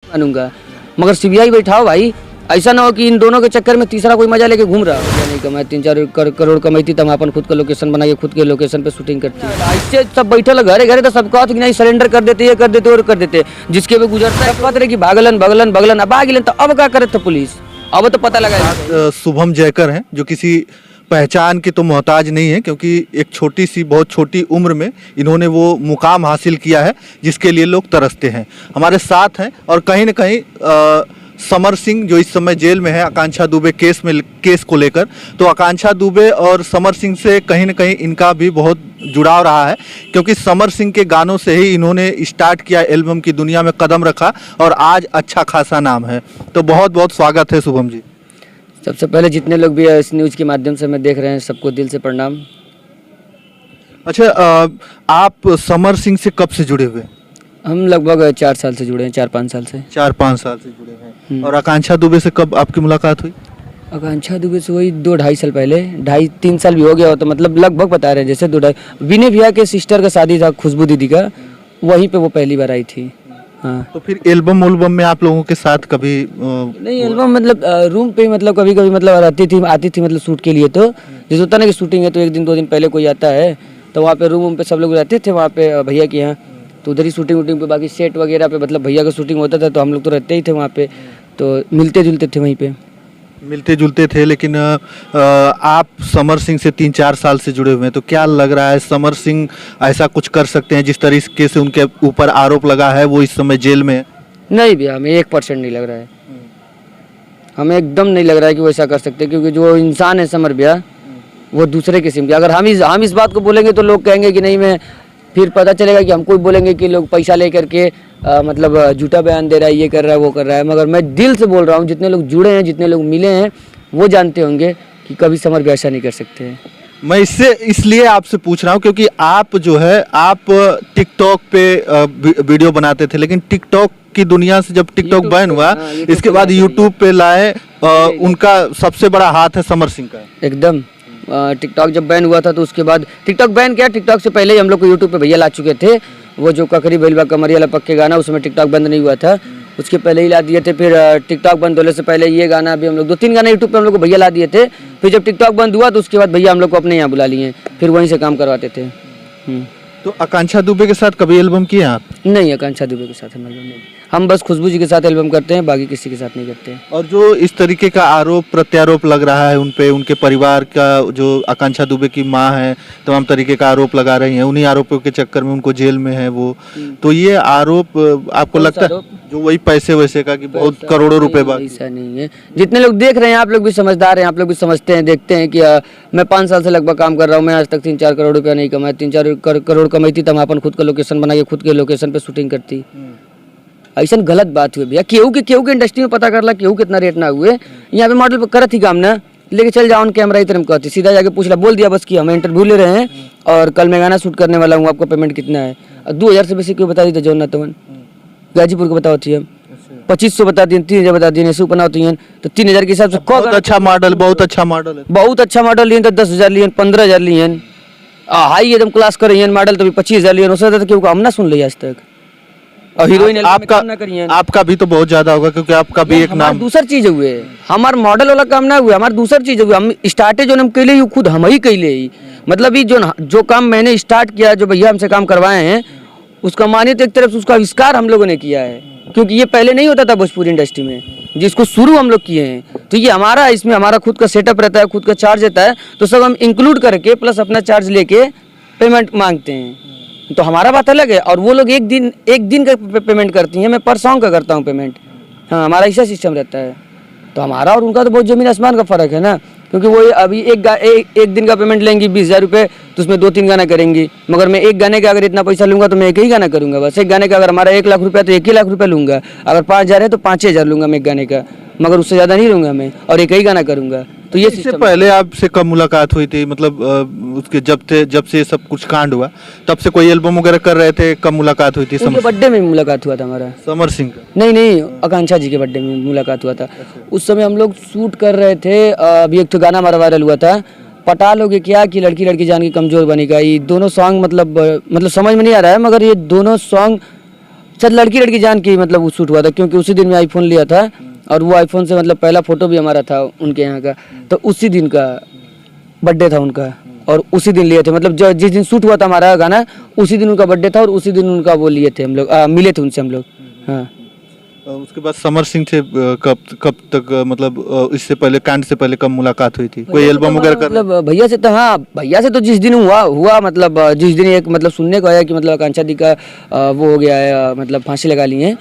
मानूंगा, मगर सीबीआई बैठाओ भाई। ऐसा ना हो कि इन दोनों के चक्कर में तीसरा कोई मजा लेके घूम रहा हो। नहीं कमाए 3-4 करोड़ कमाई थी, तब अपन खुद का लोकेशन बना के खुद के लोकेशन पे शूटिंग करती है। ऐसे सब बैठे घरे घरे तो सब कहते कि नहीं सरेंडर कर देते, ये कर देते और कर देते। जिसके भी गुजरता है कहते कि भागलन भगलन भगलन, अब आ गिलन तो अब क्या करे तो पुलिस, अब तो पता लगा। शुभम जयकर हैं जो किसी पहचान के तो मोहताज नहीं है, क्योंकि एक छोटी सी बहुत छोटी उम्र में इन्होंने वो मुकाम हासिल किया है जिसके लिए लोग तरसते हैं। हमारे साथ हैं और कहीं न कहीं समर सिंह जो इस समय जेल में है आकांक्षा दुबे केस को लेकर, तो आकांक्षा दुबे और समर सिंह से कहीं न कहीं इनका भी बहुत जुड़ाव रहा है, क्योंकि समर सिंह के गानों से ही इन्होंने स्टार्ट किया, एल्बम की दुनिया में कदम रखा और आज अच्छा खासा नाम है। तो बहुत बहुत स्वागत है शुभम जी। सबसे पहले जितने लोग भी इस न्यूज़ के माध्यम से मैं देख रहे हैं सबको दिल से प्रणाम। अच्छा, आप समर सिंह से कब से जुड़े हुए? हम लगभग 4 साल से जुड़े हैं, 4-5 साल से। 4-5 साल से जुड़े हैं। और आकांक्षा दुबे से कब आपकी मुलाकात हुई? आकांक्षा दुबे से वही 2-2.5 साल पहले, 2.5-3 साल भी हो गया हो, तो मतलब लगभग बता रहे हैं जैसे 2-2.5। विनय भैया के सिस्टर का शादी था खुशबू दीदी का, वहीं पे वो पहली बार आई थी। हाँ, तो फिर एल्बम में आप लोगों के साथ कभी नहीं एल्बम मतलब रूम पे मतलब कभी कभी मतलब आती थी मतलब शूट के लिए। तो जैसे होता ना कि शूटिंग है तो 1 दिन 2 दिन पहले कोई आता है, तो वहाँ पे रूम पे सब लोग रहते थे वहाँ पे भैया के यहाँ, तो उधर ही शूटिंग पे, बाकी सेट वगैरह पे मतलब भैया का शूटिंग होता था तो हम लोग तो रहते ही थे वहाँ पे, तो मिलते जुलते थे वहीं पे। मिलते जुलते थे। लेकिन आप समर सिंह से 3-4 साल से जुड़े हुए हैं, तो क्या लग रहा है समर सिंह ऐसा कुछ कर सकते हैं जिस तरीके से उनके ऊपर आरोप लगा है, वो इस समय जेल में है? नहीं भैया, हमें 1% नहीं लग रहा है, हमें एकदम नहीं लग रहा है कि वो ऐसा कर सकते, क्योंकि जो इंसान है समर भैया वो दूसरे किस्म के। अगर हम इस बात को बोलेंगे तो लोग कहेंगे कि नहीं, मैं फिर पता चलेगा कि हमको बोलेंगे कि लोग पैसा लेकर के मतलब झूठा बयान दे रहा है, ये कर रहा है वो कर रहा है। मगर मैं दिल से बोल रहा हूँ, जितने लोग जुड़े हैं जितने लोग मिले हैं वो जानते होंगे कि कभी समर भी ऐसा नहीं कर सकते हैं। मैं इसलिए आपसे पूछ रहा हूँ क्योंकि आप जो है आप टिकटॉक पे वीडियो बनाते थे, लेकिन टिकटॉक की दुनिया से जब टिकटॉक बैन हुआ, इसके बाद यूट्यूब पे लाए, उनका सबसे बड़ा हाथ है समर सिंह का। एकदम टिकटॉक जब बैन हुआ था तो उसके बाद टिकटॉक बैन किया, टिकटॉक से पहले ही हम लोग को यूट्यूब पे भैया ला चुके थे। वो जो ककरी बैलवा कमरिया लपक के गाना, उसमें टिकटॉक बंद नहीं हुआ था, उसके पहले ही ला दिए थे। फिर टिकटॉक बंद होने से पहले ये गाना भी हम लोग 2-3 गाने यूट्यूब पे हम लोग को भैया ला दिए थे। फिर जब टिकटॉक बंद हुआ तो उसके बाद भैया हम लोग को अपने यहाँ बुला लिए, फिर वहीं से काम करवाते थे। तो आकांक्षा दुबे के साथ कभी एल्बम किए आप? नहीं, आकांक्षा दुबे के साथ हम बस खुशबू जी के साथ एल्बम करते हैं, बाकी किसी के साथ नहीं करते हैं। और जो इस तरीके का आरोप प्रत्यारोप लग रहा है उन पे, उनके परिवार का, जो आकांक्षा दुबे की माँ है, तमाम तरीके का आरोप लगा रही हैं, उन्हीं आरोपों के चक्कर में उनको जेल में है वो, तो ये आरोप आपको लगता है जो वही पैसे वैसे का कि बहुत करोड़ों रुपए बाकी? ऐसा नहीं है, जितने लोग देख रहे हैं, आप लोग भी समझदार हैं, आप लोग भी समझते हैं, देखते हैं कि मैं 5 साल से लगभग काम कर रहा हूँ, मैं आज तक 3-4 करोड़ रुपया नहीं कमाया। 3-4 करोड़ कमाई थी तब अपन खुद का लोकेशन बना के खुद के लोकेशन पे शूटिंग करती। ऐसा गलत बात हुई भैया, केहू के इंडस्ट्री में पता कर ला केहू कितना रेट ना हुए। यहाँ पे मॉडल करत ही काम ना लेके चल जाओ, कैमरा इतने में कहती, सीधा जाके पूछ ला, बोल दिया बस कि हम इंटरव्यू ले रहे हैं और कल मैं गाना शूट करने वाला हूँ, आपका पेमेंट कितना है? 2000 से बेसी क्यों बता दी? जौन ना तवन गाजीपुर को बताओ थी, हम 2500 बता दिए, 3000 बता दिए, ऐसे बनाओ तो 3000 के हिसाब से बहुत अच्छा मॉडल है, बहुत अच्छा मॉडल लिए तो 10,000 लिए, 15,000 लिए, हाई एकदम क्लास कर मॉडल तो 25,000 लिए, उससे क्यों हम ना सुन लिया आज तक। और हीरोइन आपका भी तो बहुत ज्यादा होगा, क्योंकि आपका भी एक नाम। दूसर चीज हुए, हमार मॉडल वाला काम ना हुआ, हमार दूसर चीज हुआ। हम स्टार्टे जो हम कैले खुद हम ही कैले, मतलब ये जो काम मैंने स्टार्ट किया, जो भैया हमसे काम करवाए हैं, उसका मानिए तो एक तरफ से उसका आविष्कार हम लोगों ने किया है, क्योंकि ये पहले नहीं होता था भोजपुरी इंडस्ट्री में, जिसको शुरू हम लोग किए हैं। तो ये हमारा, इसमें हमारा खुद का सेटअप रहता है, खुद का चार्ज रहता है, तो सब हम इंक्लूड करके प्लस अपना चार्ज लेके पेमेंट मांगते हैं। तो हमारा बात अलग है, और वो लोग एक दिन का पेमेंट करती हैं, मैं पर सॉन्ग का करता हूँ पेमेंट। हाँ, हमारा ऐसा सिस्टम रहता है। तो हमारा और उनका तो बहुत ज़मीन आसमान का फ़र्क है ना, क्योंकि वो अभी एक दिन का पेमेंट लेंगी 20,000 रुपये, तो उसमें 2-3 गाना करेंगी। मगर मैं एक गाने का अगर इतना पैसा लूँगा तो मैं एक ही गाना करूँगा बस। एक गाने का अगर हमारा 1 लाख रुपया तो 1 ही लाख रुपया लूँगा, अगर 5,000 है तो 5,000 लूँगा मैं एक गाने का, मगर उससे ज़्यादा नहीं लूँगा मैं, और एक ही गाना करूँगा। तो ये इससे पहले आपसे कब मुलाकात हुई थी, मतलब उसके जब से सब कुछ कांड हुआ तब से कोई एल्बम वगैरह कर रहे थे, कब मुलाकात हुई थी? उनके बर्थडे में मुलाकात हुआ था हमारा, समर सिंह का? नहीं, आकांक्षा जी के बर्थडे में मुलाकात हुआ था। उस समय हम लोग शूट कर रहे थे, अभी एक तो गाना हमारा वायरल हुआ था, पटा लोगे क्या कि लड़की जान की कमजोर बनेगा। ये दोनों सॉन्ग मतलब समझ में नहीं आ रहा है, मगर ये दोनों सॉन्ग शायद लड़की जान की मतलब वो शूट हुआ था, क्योंकि उसी दिन में आईफोन लिया था और वो आईफोन से मतलब पहला फोटो भी हमारा था उनके यहाँ का, तो उसी दिन का बर्थडे था उनका और उसी दिन लिए थे, मतलब जिस दिन शूट हुआ था हमारा गाना उसी दिन उनका बर्थडे था और उसी दिन उनका वो लिए थे हम लोग, मिले थे उनसे हम लोग। हाँ उसके बाद समर सिंह से कब तक मतलब इससे पहले कांड से पहले कब मुलाकात हुई थी? कोई एल्बम वगैरह कर मतलब भैया से तो, हाँ भैया से तो जिस दिन हुआ मतलब जिस दिन एक मतलब सुनने को आया कि मतलब आकांक्षा दी का वो हो गया है, मतलब फांसी लगा ली है,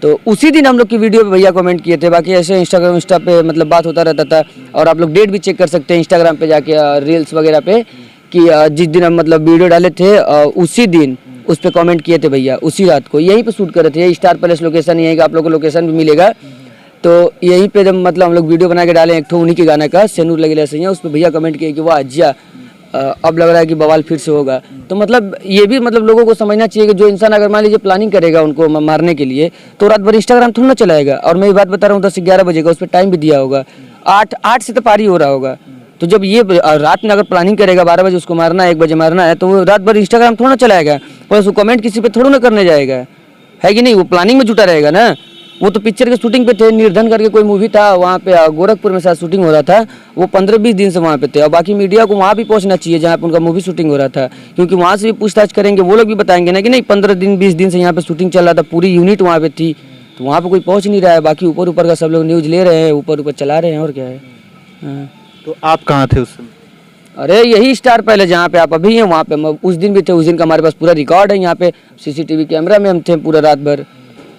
तो उसी दिन हम लोग की वीडियो पे भैया कमेंट किए थे। बाकी ऐसे इंस्टा पे मतलब बात होता रहता था और आप लोग डेट भी चेक कर सकते हैं इंस्टाग्राम पे जाके रील्स वगैरह पे कि जिस दिन हम मतलब वीडियो डाले थे उसी दिन उस पर कमेंट किए थे भैया, उसी रात को यहीं पे शूट करे थे। ये स्टार पैलेस लोकेशन यहीं का आप लोग को लोकेशन भी मिलेगा, तो यहीं पे जब मतलब हम लोग वीडियो बना के डाले एक उन्हीं के गाने का सेनूर लगेला सही है, उस पर भैया कमेंट किए कि वाह अज्जिया अब लग रहा है कि बवाल फिर से होगा। तो मतलब ये भी मतलब लोगों को समझना चाहिए कि जो इंसान अगर मान लीजिए प्लानिंग करेगा उनको मारने के लिए तो रात भर इंस्टाग्राम थोड़ा ना चलाएगा। और मैं ये बात बता रहा हूँ 10 से 11 बजे का, उस पर टाइम भी दिया होगा, 8 से तो पारी हो रहा होगा। तो जब ये रात में अगर प्लानिंग करेगा 12 बजे उसको मारना है, 1 बजे मारना है, तो वो रात भर इंस्टाग्राम थोड़ा ना चलाएगा, प्लस वो कमेंट किसी पे थोड़ा ना करने जाएगा, है कि नहीं? वो प्लानिंग में जुटा रहेगा ना। वो तो पिक्चर के शूटिंग पे थे, निर्धन करके कोई मूवी था वहाँ पे गोरखपुर में शायद शूटिंग हो रहा था, वो 15-20 दिन से वहाँ पे थे। और बाकी मीडिया को वहाँ भी पहुँचना चाहिए जहाँ पे उनका मूवी शूटिंग हो रहा था, क्योंकि वहाँ से भी पूछताछ करेंगे, वो लोग भी बताएंगे ना कि नहीं 15 दिन 20 दिन से यहाँ पे शूटिंग चल रहा था, पूरी यूनिट वहाँ पे थी, तो वहाँ पे कोई पहुँच नहीं रहा है। बाकी ऊपर का सब लोग न्यूज़ ले रहे हैं, ऊपर चला रहे हैं, और क्या है। हाँ। तो आप कहाँ थे उस समय? अरे यही स्टार पहले जहाँ पे आप अभी हैं वहाँ पे उस दिन भी थे। उस दिन का हमारे पास पूरा रिकॉर्ड है, यहाँ पे सीसीटीवी कैमरा में हम थे पूरा रात भर।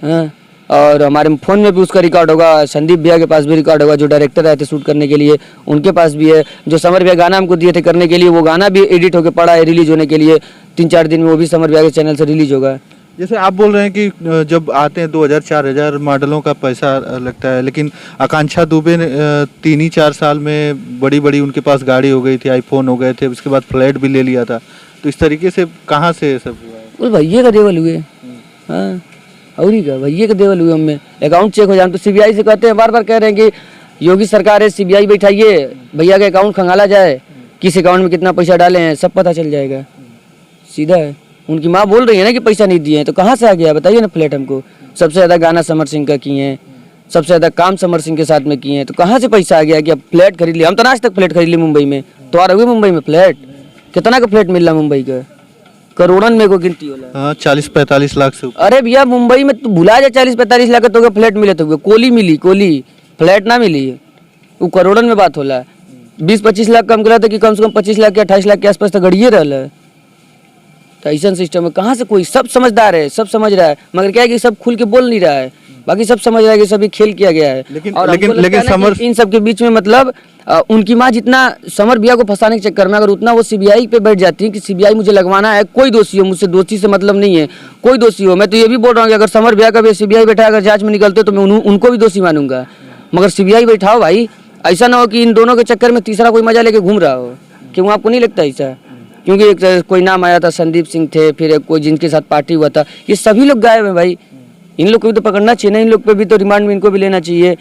हाँ, और हमारे फ़ोन में भी उसका रिकॉर्ड होगा, संदीप भैया के पास भी रिकॉर्ड होगा जो डायरेक्टर आए थे शूट करने के लिए, उनके पास भी है। जो समर भैया गाना हमको दिए थे करने के लिए, वो गाना भी एडिट होकर पड़ा है रिलीज होने के लिए, 3-4 दिन में वो भी समर भैया के चैनल से रिलीज होगा। जैसे आप बोल रहे हैं कि जब आते हैं 2000-4000 मॉडलों का पैसा लगता है, लेकिन आकांक्षा दुबे ने 3-4 साल में बड़ी उनके पास गाड़ी हो गई थी, आईफोन हो गए थे, उसके बाद फ्लैट भी ले लिया था, तो इस तरीके से कहाँ से सब हुआ है? उस भैया का देवल हुए। हाँ, और ही का भैया के देवल हुए। हमें अकाउंट चेक हो जाए तो सीबीआई से कहते हैं, बार कह रहे हैं कि योगी सरकार है, सीबीआई बैठाइए, भैया का अकाउंट खंगाला जाए, किस अकाउंट में कितना पैसा डाले हैं सब पता चल जाएगा, सीधा है। उनकी माँ बोल रही है ना कि पैसा नहीं दिए हैं, तो कहाँ से आ गया बताइए ना फ्लैट हमको। सबसे ज़्यादा गाना समर सिंह का किए हैं, सबसे ज़्यादा काम समर सिंह के साथ में किए हैं, तो कहाँ से पैसा आ गया कि अब फ्लैट खरीद लिया? हम तो आज तक फ्लैट खरीद लिए मुंबई में, तो आ रहे मुंबई में फ्लैट कितना का फ्लैट मिल रहा मुंबई का? करोड़न में को गिनती होला। हाँ, 40-45 लाख से ऊपर। अरे भैया मुंबई में तो भुला जाए 40-45 लाख तो फ्लैट मिले, तो कोली मिली, कोली फ्लैट ना मिली, वो करोड़न में बात होला। 20-25 लाख कम करा था कि कम से कम 25 लाख के 28 लाख के आसपास तो गड़िए रहा। तो ऐसा सिस्टम है, कहाँ से कोई, सब समझदार है, सब समझ रहा है, मगर क्या है कि सब खुल के बोल नहीं रहा है। बाकी सब समझ रहा है कि सभी खेल किया गया है। लेकिन समर इन सब के बीच में मतलब उनकी माँ जितना समर भैया को फंसाने के चक्कर में अगर उतना वो सीबीआई पे बैठ जाती है कि सीबीआई मुझे लगवाना है, कोई दोषी हो, मुझसे दोषी से मतलब नहीं है, कोई दोषी हो। मैं तो ये भी बोल रहा हूँ कि अगर समर भैया का भी सीबीआई बैठा अगर जांच में निकलते तो मैं उनको भी दोषी मानूंगा, मगर सीबीआई बैठाओ भाई। ऐसा ना हो कि इन दोनों के चक्कर में तीसरा कोई मजा लेके घूम रहा हो। क्यों आपको नहीं लगता ऐसा? क्योंकि एक कोई नाम आया था संदीप सिंह थे, फिर एक कोई जिनके साथ पार्टी हुआ था, ये सभी लोग गायब हैं भाई। इन लोग को भी तो पकड़ना चाहिए ना, इन लोग पे भी तो रिमांड में इनको भी लेना चाहिए।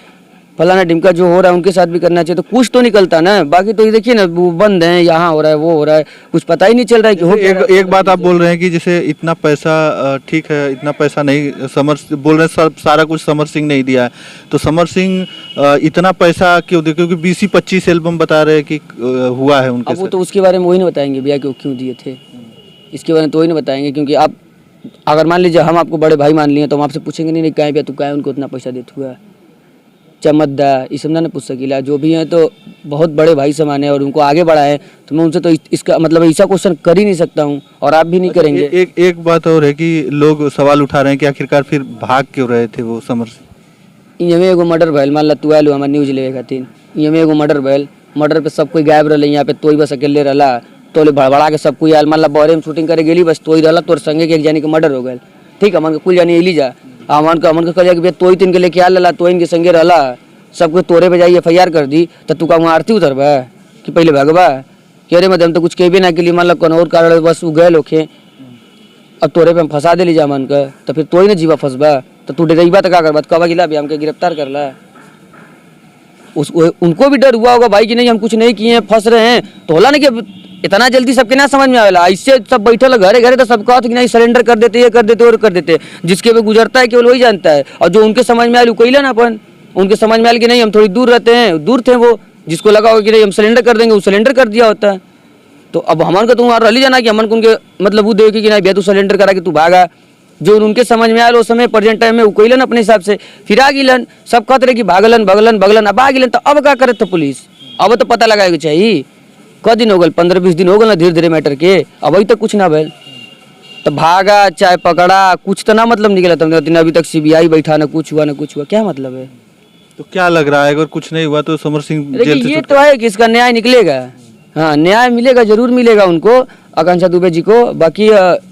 फलाना ढिमका जो हो रहा है उनके साथ भी करना चाहिए, तो कुछ तो निकलता ना। बाकी तो ये देखिए ना, वो बंद है, यहाँ हो रहा है, वो हो रहा है, कुछ पता ही नहीं चल रहा है कि हो क्या। एक बात आप बोल रहे हैं कि जैसे इतना पैसा ठीक है, इतना पैसा नहीं समर बोल रहे हैं, सारा कुछ समर सिंह नहीं दिया है, तो समर सिंह इतना पैसा क्यों दे? क्योंकि 20-25 एल्बम बता रहे हैं कि हुआ है उनके साथ। वो तो उसके बारे में वही नहीं बताएंगे भैया क्यों दिए थे, इसके बारे में तो वही नहीं बताएंगे। क्योंकि आप अगर मान लीजिए हम आपको बड़े भाई मान लिए तो हम आपसे पूछेंगे नहीं कहीं भैया तू क्या उनको उतना पैसा देते हुआ चमकदा, ये सब ना पूछ सकीला। जो भी हैं तो बहुत बड़े भाई समान है और उनको आगे बढ़ा है, तो मैं उनसे तो इसका मतलब ऐसा क्वेश्चन कर ही नहीं सकता हूँ, और आप भी नहीं करेंगे। एक बात और है कि लोग सवाल उठा रहे हैं कि आखिरकार फिर भाग क्यों रहे थे वो समर से? ये में एगो मर्डर भैल, मान ला तू आलू हमारे न्यूज लेवे खातिर, ये में एगो मर्डर भैल, मर्डर पे सब कोई गायब रहा, यहाँ पे तोई बस अकेले रहा, तोले भड़बड़ा के सब कोई आयल, मान ला बहरे में शूटिंग करे गेली, बस तोई रहा, तोर संगे के एक जानी के मर्डर हो गए, ठीक है, मन कुल जानी एली जा मन का कह जाए कि तोई तीन के लेके आ ला, तोइन के संगे रहला, सब कुछ तोरे पे जाइए FIR कर दी, तो तू का वहाँ आरती उतरबा कि पहले भागबा? कह रहे मतलब तो कुछ कहबे ना के लिए, मान ला कौन और कारण बस उ गए लोखे, अब तोरे पे हम फंसा दे ली जा मन का, तो फिर तोई ना जीवा फंसबा, तो तू डरेबा तो क्या करबा? कबा गिला भी हमके गिरफ्तार कर ला। उनको भी डर हुआ होगा भाई कि नहीं हम कुछ नहीं किए हैं, फंस रहे हैं, तो होला ना कि इतना जल्दी सबके ना समझ में आवेला। इससे सब बैठल घरे घरे तो सब कहते कि नहीं सरेंडर कर देते, ये कर देते और कर देते। जिसके भी गुजरता है केवल वही जानता है, और जो उनके समझ में आयल कैला ना अपन, उनके समझ में आयल कि नहीं हम थोड़ी दूर रहते हैं, दूर थे वो, जिसको लगा होगा कि नहीं हम सिलेंडर कर देंगे, वो सिलेंडर कर दिया होता है। तो अब हमन का तुम्हारा रली जाना कि हमन को उनके मतलब वो देखे कि नहीं भैया तू सिलेंडर करा कि तू भागा। जो उनके समझ में आयल उस समय प्रेजेंट टाइम में वो कैलन अपने हिसाब से, फिर आ गिलन, सब कहते रहे कि भागलन भगलन भगलन, अब आ गिलन। तो अब क्या करे तो पुलिस, अब तो पता लगाए चाहिए। क दिन हो गल, 15-20 दिन हो गल ना धीरे धीरे मैटर के, अब अभी तक कुछ ना भैल। तो भागा चाहे पकड़ा कुछ तो ना मतलब निकला तुमने, अभी तक सीबीआई बैठा, ना कुछ हुआ ना कुछ हुआ, क्या मतलब है? तो क्या लग रहा है अगर कुछ नहीं हुआ तो समर सिंह जेल देखिए से ये तो है कि इसका न्याय निकलेगा, हाँ न्याय मिलेगा, जरूर मिलेगा उनको, आकांक्षा दुबे जी को। बाकी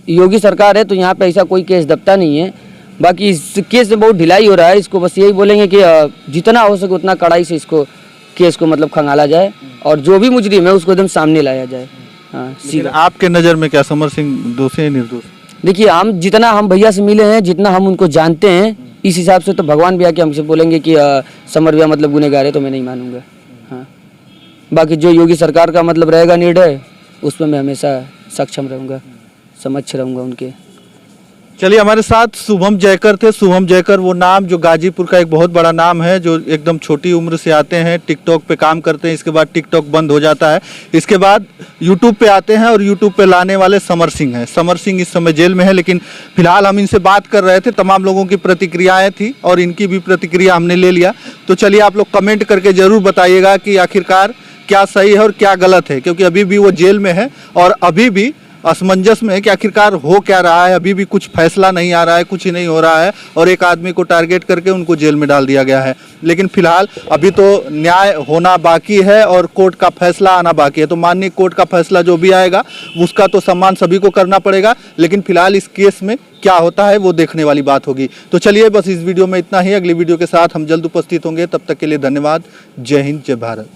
योगी सरकार है तो यहाँ पे ऐसा कोई केस दबता नहीं है। बाकी इस केस में बहुत ढिलाई हो रहा है, इसको बस यही बोलेंगे कि जितना हो सके उतना कड़ाई से इसको केस को मतलब खंगाला जाए, और जो भी मुजरिम है उसको एकदम सामने लाया जाए। हाँ लेकिन आपके नज़र में क्या समर सिंह दोषी है निर्दोष? देखिए जितना हम भैया से मिले हैं, जितना हम उनको जानते हैं, इस हिसाब से तो भगवान भी आके हमसे बोलेंगे कि समर भैया मतलब गुनहगार है, तो मैं नहीं मानूंगा। हाँ बाकी जो योगी सरकार का मतलब रहेगा निर्णय, उसमें मैं हमेशा सक्षम रहूँगा, समक्ष रहूँगा उनके। चलिए हमारे साथ शुभम जयकर थे। शुभम जयकर वो नाम जो गाजीपुर का एक बहुत बड़ा नाम है, जो एकदम छोटी उम्र से आते हैं, टिकटॉक पे काम करते हैं, इसके बाद टिकटॉक बंद हो जाता है, इसके बाद यूट्यूब पे आते हैं और यूट्यूब पे लाने वाले समर सिंह हैं। समर सिंह इस समय जेल में है, लेकिन फिलहाल हम इनसे बात कर रहे थे, तमाम लोगों की प्रतिक्रियाएं थी और इनकी भी प्रतिक्रिया हमने ले लिया। तो चलिए आप लोग कमेंट करके ज़रूर बताइएगा कि आखिरकार क्या सही है और क्या गलत है, क्योंकि अभी भी वो जेल में है और अभी भी असमंजस में है कि आखिरकार हो क्या रहा है। अभी भी कुछ फैसला नहीं आ रहा है, कुछ ही नहीं हो रहा है, और एक आदमी को टारगेट करके उनको जेल में डाल दिया गया है। लेकिन फिलहाल अभी तो न्याय होना बाकी है और कोर्ट का फैसला आना बाकी है। तो माननीय कोर्ट का फैसला जो भी आएगा उसका तो सम्मान सभी को करना पड़ेगा, लेकिन फिलहाल इस केस में क्या होता है वो देखने वाली बात होगी। तो चलिए बस इस वीडियो में इतना ही, अगली वीडियो के साथ हम जल्द उपस्थित होंगे, तब तक के लिए धन्यवाद। जय हिंद, जय भारत।